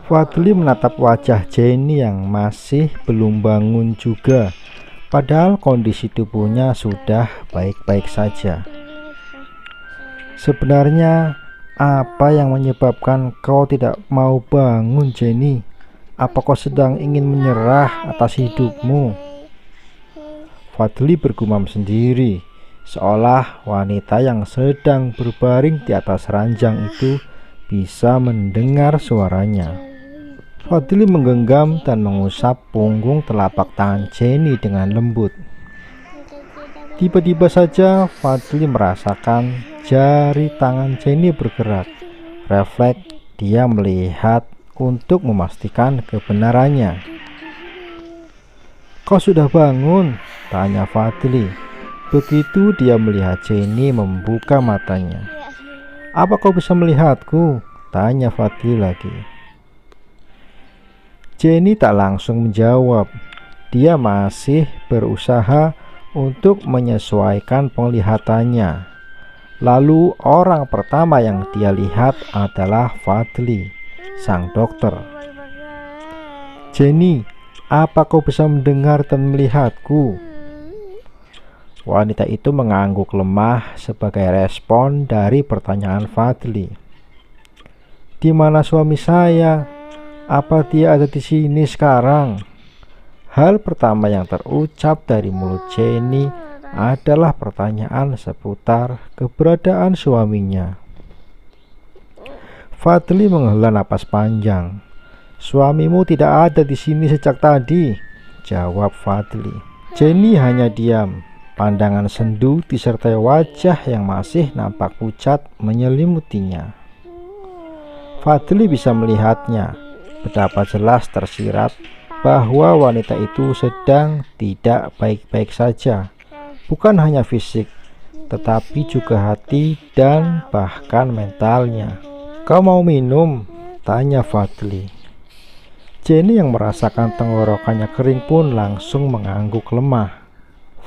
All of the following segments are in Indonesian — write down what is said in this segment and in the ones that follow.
Fadli menatap wajah Jenny yang masih belum bangun juga, padahal kondisi tubuhnya sudah baik-baik saja. Sebenarnya apa yang menyebabkan kau tidak mau bangun, Jenny? Apa kau sedang ingin menyerah atas hidupmu? Fadli bergumam sendiri, seolah wanita yang sedang berbaring di atas ranjang itu bisa mendengar suaranya. Fadli menggenggam dan mengusap punggung telapak tangan Jenny dengan lembut. Tiba-tiba saja Fadli merasakan jari tangan Jenny bergerak. Refleks dia melihat untuk memastikan kebenarannya. "Kau sudah bangun?" tanya Fadli. Begitu dia melihat Jenny membuka matanya. "Apa kau bisa melihatku?" tanya Fadli lagi. Jenny tak langsung menjawab. Dia masih berusaha untuk menyesuaikan penglihatannya. Lalu orang pertama yang dia lihat adalah Fadli, sang dokter. "Jenny, apa kau bisa mendengar dan melihatku?" Wanita itu mengangguk lemah sebagai respon dari pertanyaan Fadli. "Di mana suami saya? Apa dia ada di sini sekarang?" Hal pertama yang terucap dari mulut Jenny adalah pertanyaan seputar keberadaan suaminya. Fadli menghela napas panjang. "Suamimu tidak ada di sini sejak tadi," jawab Fadli. Jenny hanya diam. Pandangan sendu disertai wajah yang masih nampak pucat menyelimutinya. Fadli bisa melihatnya. Betapa jelas tersirat bahwa wanita itu sedang tidak baik-baik saja. Bukan hanya fisik, tetapi juga hati dan bahkan mentalnya. "Kau mau minum?" tanya Fadli. Jenny yang merasakan tenggorokannya kering pun langsung mengangguk lemah.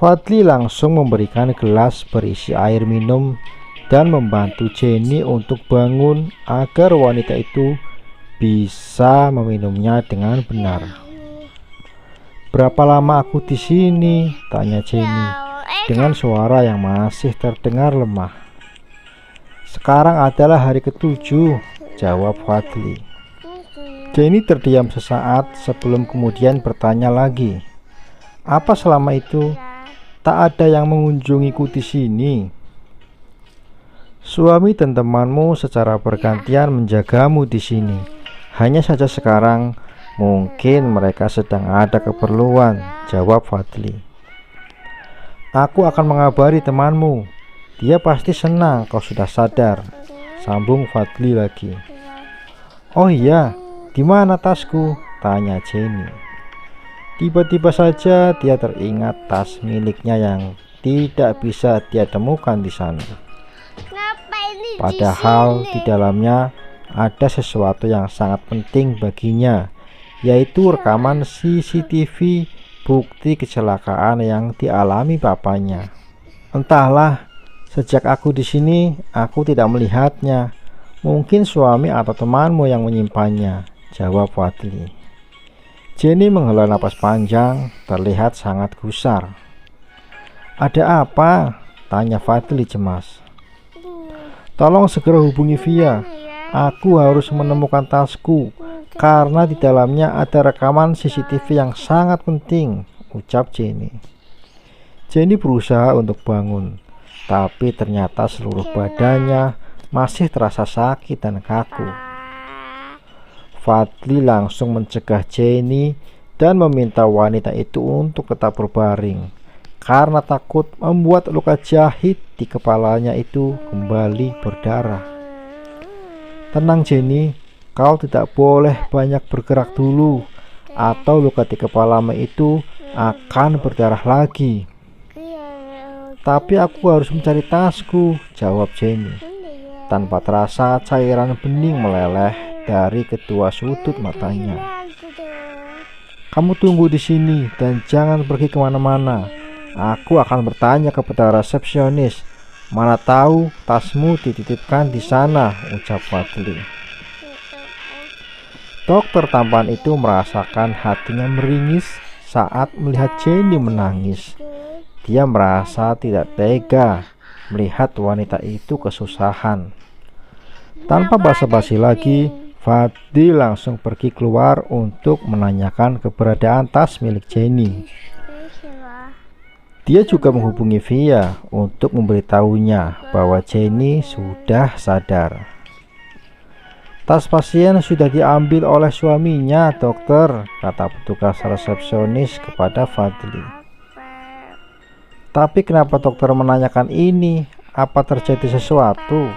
Fadli langsung memberikan gelas berisi air minum dan membantu Jenny untuk bangun agar wanita itu bisa meminumnya dengan benar. "Berapa lama aku di sini?" tanya Jenny dengan suara yang masih terdengar lemah. "Sekarang adalah hari ke-7, jawab Fadli. Jenny terdiam sesaat sebelum kemudian bertanya lagi. "Apa selama itu tak ada yang mengunjungiku di sini?" "Suami dan temanmu secara bergantian menjagamu di sini. Hanya saja sekarang mungkin mereka sedang ada keperluan," jawab Fadli. "Aku akan mengabari temanmu. Dia pasti senang kau sudah sadar," sambung Fadli lagi. "Oh iya, di mana tasku?" tanya Jenny. Tiba-tiba saja dia teringat tas miliknya yang tidak bisa dia temukan di sana. Padahal di dalamnya ada sesuatu yang sangat penting baginya, yaitu rekaman CCTV bukti kecelakaan yang dialami bapaknya. "Entahlah, sejak aku di sini aku tidak melihatnya. Mungkin suami atau temanmu yang menyimpannya," jawab Fadli. Jenny menghela napas panjang, terlihat sangat gusar. "Ada apa?" tanya Fadli cemas. "Tolong segera hubungi Via. Aku harus menemukan tasku karena di dalamnya ada rekaman CCTV yang sangat penting," ucap Jenny. Jenny berusaha untuk bangun, tapi ternyata seluruh badannya masih terasa sakit dan kaku. Fadli langsung mencegah Jenny dan meminta wanita itu untuk tetap berbaring karena takut membuat luka jahit di kepalanya itu kembali berdarah. "Tenang Jenny, kau tidak boleh banyak bergerak dulu, atau luka di kepalamu itu akan berdarah lagi." "Tapi aku harus mencari tasku," jawab Jenny. Tanpa terasa cairan bening meleleh dari kedua sudut matanya. "Kamu tunggu di sini dan jangan pergi kemana-mana. Aku akan bertanya kepada resepsionis. Mana tahu tasmu dititipkan di sana, ucap Fadli. Dokter tampan itu merasakan hatinya meringis saat melihat Jenny menangis. Dia merasa tidak tega melihat wanita itu kesusahan. Tanpa basa-basi lagi, Fadli langsung pergi keluar untuk menanyakan keberadaan tas milik Jenny. Dia juga menghubungi Via untuk memberitahunya bahwa Jenny sudah sadar. Tas pasien sudah diambil oleh suaminya, dokter, kata petugas resepsionis kepada Fadli. Tapi kenapa dokter menanyakan ini? Apa terjadi sesuatu?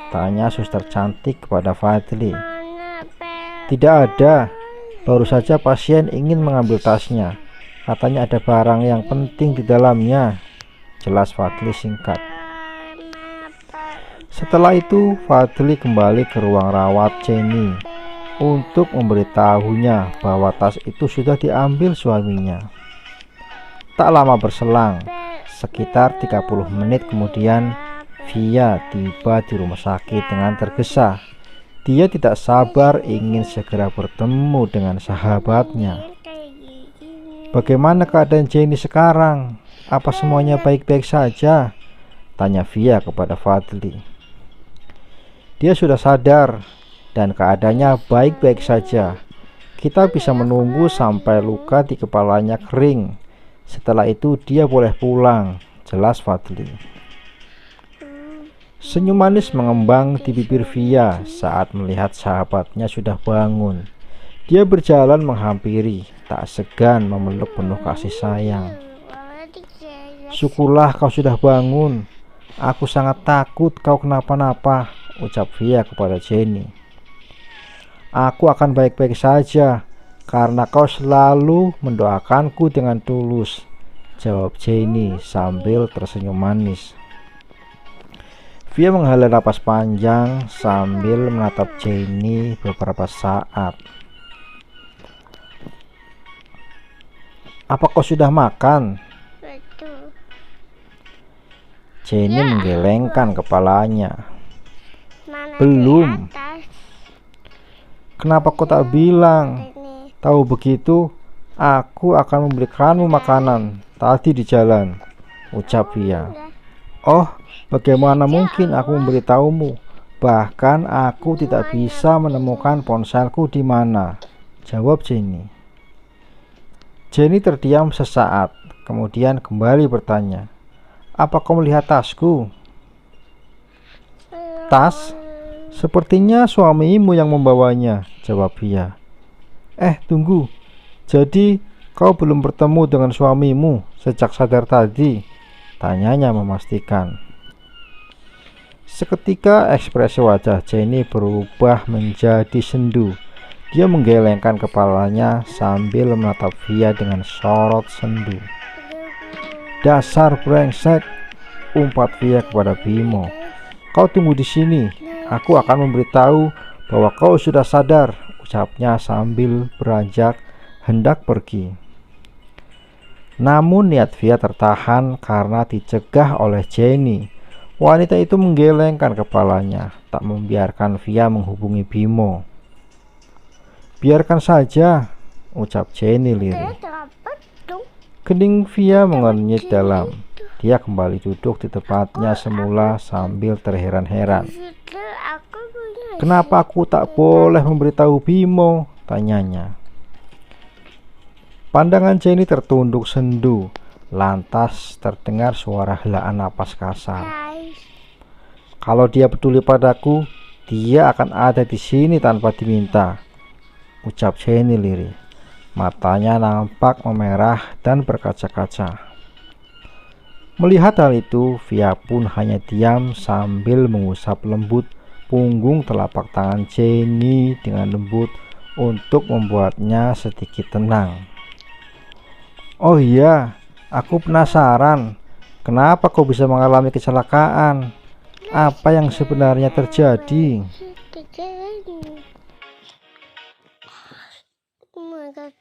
Tanya suster cantik kepada Fadli. Tidak ada, baru saja pasien ingin mengambil tasnya. Katanya ada barang yang penting di dalamnya, jelas Fadli singkat. Setelah itu Fadli kembali ke ruang rawat Jenny untuk memberitahunya bahwa tas itu sudah diambil suaminya. Tak lama berselang, sekitar 30 menit kemudian Via tiba di rumah sakit dengan tergesa. Dia tidak sabar ingin segera bertemu dengan sahabatnya. Bagaimana keadaan Jenny sekarang? Apa semuanya baik-baik saja? Tanya Via kepada Fadli. Dia sudah sadar dan keadaannya baik-baik saja. Kita bisa menunggu sampai luka di kepalanya kering. Setelah itu dia boleh pulang, jelas Fadli. Senyum manis mengembang di bibir Via saat melihat sahabatnya sudah bangun. Dia berjalan menghampiri, tak segan memeluk penuh kasih sayang. Syukurlah kau sudah bangun. Aku sangat takut kau kenapa-napa, ucap Via kepada Jenny. Aku akan baik-baik saja karena kau selalu mendoakanku dengan tulus, jawab Jenny sambil tersenyum manis. Via menghela napas panjang sambil menatap Jenny beberapa saat. Apa kau sudah makan? Betul. Jenny menggelengkan kepalanya. Mana Belum. di atas? Kenapa kau tak bilang? Ini. Tahu begitu, aku akan memberikanmu makanan tadi di jalan, ucap Via. Oh, bagaimana mungkin aku memberitahumu? Bahkan aku tidak bisa menemukan ponselku di mana, jawab Jenny. Jenny terdiam sesaat, kemudian kembali bertanya, apa kau melihat tasku? Tas? Sepertinya suamimu yang membawanya, jawab Via. Tunggu, jadi kau belum bertemu dengan suamimu sejak sadar tadi? Tanyanya memastikan. Seketika ekspresi wajah Jenny berubah menjadi sendu. Dia menggelengkan kepalanya sambil menatap Via dengan sorot sendu. Dasar brengsek, umpat Via kepada Bimo. Kau tunggu di sini, aku akan memberitahu bahwa kau sudah sadar, ucapnya sambil beranjak hendak pergi. Namun niat Via tertahan karena dicegah oleh Jenny. Wanita itu menggelengkan kepalanya, tak membiarkan Via menghubungi Bimo. Biarkan saja, ucap Jenny lirih. Kening Via mengernyit dalam. Dia kembali duduk di tempatnya semula sambil terheran-heran. Kenapa aku tak boleh memberitahu Bimo? Tanyanya. Pandangan Jenny tertunduk sendu. Lantas terdengar suara helaan napas kasar. Kalau dia peduli padaku, dia akan ada di sini tanpa diminta, ucap Jenny lirih. Matanya nampak memerah dan berkaca-kaca. Melihat hal itu, Via pun hanya diam sambil mengusap lembut punggung telapak tangan Jenny dengan lembut untuk membuatnya sedikit tenang. Oh iya, aku penasaran, kenapa kau bisa mengalami kecelakaan? Apa yang sebenarnya terjadi? Oh my God.